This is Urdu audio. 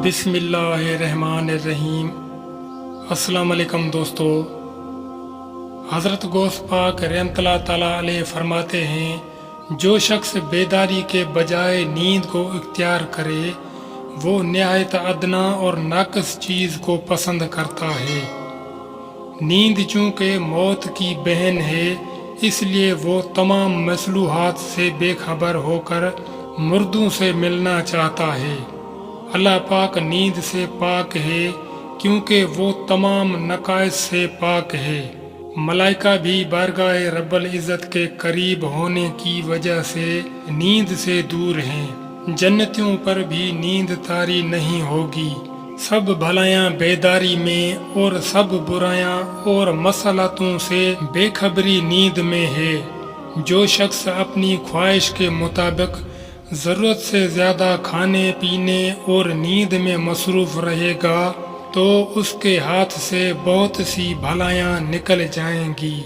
بسم اللہ الرحمن الرحیم۔ السلام علیکم دوستو، حضرت غوث پاک رحمۃ اللہ تعالیٰ علیہ فرماتے ہیں، جو شخص بیداری کے بجائے نیند کو اختیار کرے وہ نہایت ادنا اور ناقص چیز کو پسند کرتا ہے۔ نیند چونکہ موت کی بہن ہے، اس لیے وہ تمام مصلوحات سے بے خبر ہو کر مردوں سے ملنا چاہتا ہے۔ اللہ پاک نیند سے پاک ہے کیونکہ وہ تمام نقائص سے پاک ہے۔ ملائکہ بھی بارگاہ رب العزت کے قریب ہونے کی وجہ سے نیند سے دور ہیں۔ جنتیوں پر بھی نیند طاری نہیں ہوگی۔ سب بھلائیاں بیداری میں اور سب برائیاں اور مصلحتوں سے بے خبری نیند میں ہے۔ جو شخص اپنی خواہش کے مطابق ضرورت سے زیادہ کھانے پینے اور نیند میں مصروف رہے گا تو اس کے ہاتھ سے بہت سی بھلائیاں نکل جائیں گی۔